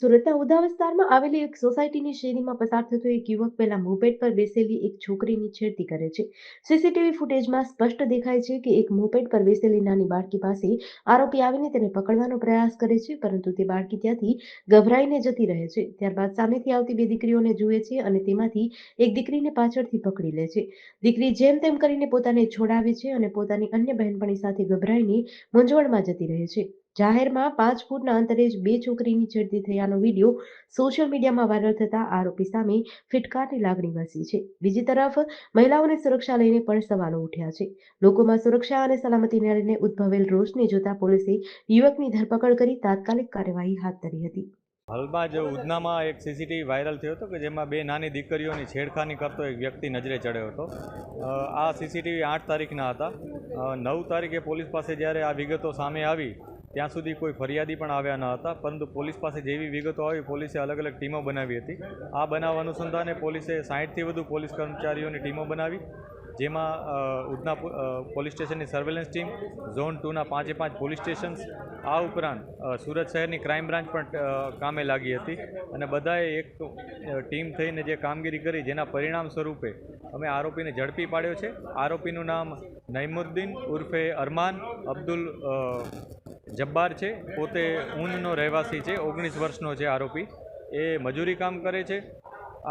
સુરતના ઉધા વિસ્તારમાં આવેલી એક સોસાયટીની શેરીમાં પસાર થતો એક યુવક પહેલા મોપેડ પર બેસેલી એક છોકરીની છેડતી કરે છે. સીસીટીવી ફૂટેજમાં સ્પષ્ટ દેખાય છે કે એક મોપેડ પર બેસેલી નાની બાળકી પાસે આરોપી આવીને તેને પકડવાનો પ્રયાસ કરે છે, પરંતુ તે બાળકી ત્યાંથી ગભરાઈને જતી રહે છે. ત્યારબાદ સામેથી આવતી બે દીકરીઓને જુએ છે અને તેમાંથી એક દીકરીને પાછળથી પકડી લે છે. દીકરી જેમ તેમ કરીને પોતાને છોડાવે છે અને પોતાની અન્ય બહેનપણી સાથે ગભરાઈને મૂંઝવણમાં જતી રહે છે. જાહેરમાં 5 ફૂટના અંતરે જ બે છોકરીની છેડતી થયાનો વિડીયો સોશિયલ મીડિયામાં વાયરલ થતા આરોપી સામે ફિટકારની લાગણી વસી છે. બીજી તરફ મહિલાઓની સુરક્ષા લઈને પણ સવાલો ઉઠ્યા છે. લોકોમાં સુરક્ષા અને સલામતીને લઈને ઉદ્ભવેલ રોષને જોતા પોલીસે યુવકની ધરપકડ કરી તાત્કાલિક કાર્યવાહી હાથ ધરી હતી. હાલમાં જ ઉધનામાં એક સીસીટીવી વાયરલ થયો હતો કે જેમાં બે નાની દીકરીઓની છેડખાની કરતો એક વ્યક્તિ નજરે ચડ્યો હતો. આ સીસીટીવી 8 તારીખના હતા. 9 તારીખે પોલીસ પાસે જ્યારે આ વિગતો સામે આવી ત્યાં સુધી કોઈ ફરિયાદી પણ આવ્યા ન હતા, પરંતુ પોલીસ પાસે જેવી વિગતો આવી પોલીસે અલગ અલગ ટીમો બનાવી હતી. આ બનાવ અનુસંધાને પોલીસે 60થી વધુ પોલીસ કર્મચારીઓની ટીમો બનાવી, જેમાં ઉધના પોલીસ સ્ટેશનની સર્વેલન્સ ટીમ, ઝોન 2ના 5 પોલીસ સ્ટેશન્સ, આ ઉપરાંત સુરત શહેરની ક્રાઇમ બ્રાન્ચ પણ કામે લાગી હતી અને બધાએ એક ટીમ થઈને જે કામગીરી કરી, જેના પરિણામ સ્વરૂપે અમે આરોપીને ઝડપી પાડ્યો છે. આરોપીનું નામ નઈમુદ્દીન ઉર્ફે અરમાન અબ્દુલ જબ્બાર છે. પોતે ઊનનો રહેવાસી છે. 19 વર્ષનો છે આરોપી. એ મજૂરી કામ કરે છે.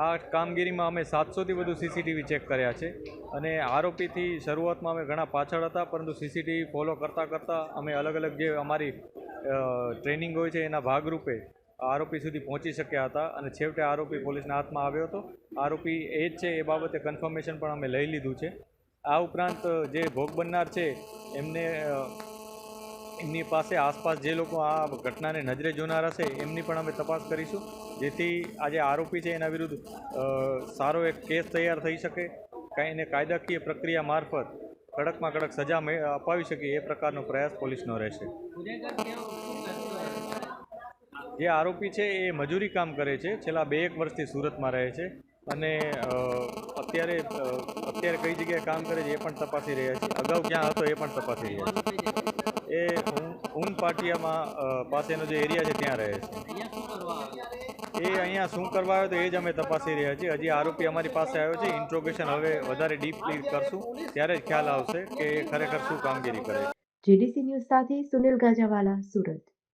આ કામગીરીમાં અમે 700થી વધુ સીસીટીવી ચેક કર્યા છે અને આરોપીથી શરૂઆતમાં અમે ઘણા પાછળ હતા, પરંતુ સીસીટીવી ફોલો કરતાં અમે અલગ અલગ જે અમારી ટ્રેનિંગ હોય છે એના ભાગરૂપે આરોપી સુધી પહોંચી શક્યા હતા અને છેવટે આરોપી પોલીસના હાથમાં આવ્યો હતો. આરોપી એ જ છે એ બાબતે કન્ફર્મેશન પણ અમે લઈ લીધું છે. આ ઉપરાંત જે ભોગ બનનાર છે એમની પાસે આસપાસ જે લોકો આ ઘટનાને નજરે જોનાર હશે એમની પણ અમે તપાસ કરીશું, જેથી આ જે આરોપી છે એના વિરુદ્ધ સારો એક કેસ તૈયાર થઈ શકે, એને કાયદાકીય પ્રક્રિયા મારફત કડકમાં કડક સજા અપાવી શકે એ પ્રકારનો પ્રયાસ પોલીસનો રહેશે. જે આરોપી છે એ મજૂરી કામ કરે છે, છેલ્લા 2-1 વર્ષથી સુરતમાં રહે છે અને અત્યારે કઈ જગ્યાએ કામ કરે છે એ પણ તપાસી રહ્યા છીએ. અગાઉ ક્યાં હતો એ પણ તપાસી રહ્યા છીએ. એ ઊન પાટિયામાં પાસેનો જે એરિયા છે ત્યાં રહે છે. એ અહીંયા શું કરવા આવ્યો તો એ જ અમે તપાસી રહ્યા છીએ. હજી આરોપી અમારી પાસે આવ્યો છે. ઇન્ટ્રોગેશન હવે વધારે ડીપલી કરશું, ત્યારે જ ખ્યાલ આવશે કે ખરેખર શું કામગીરી કરે છે. GDC ન્યૂઝ સાથે સુનિલ ગાજાવાલા, સુરત.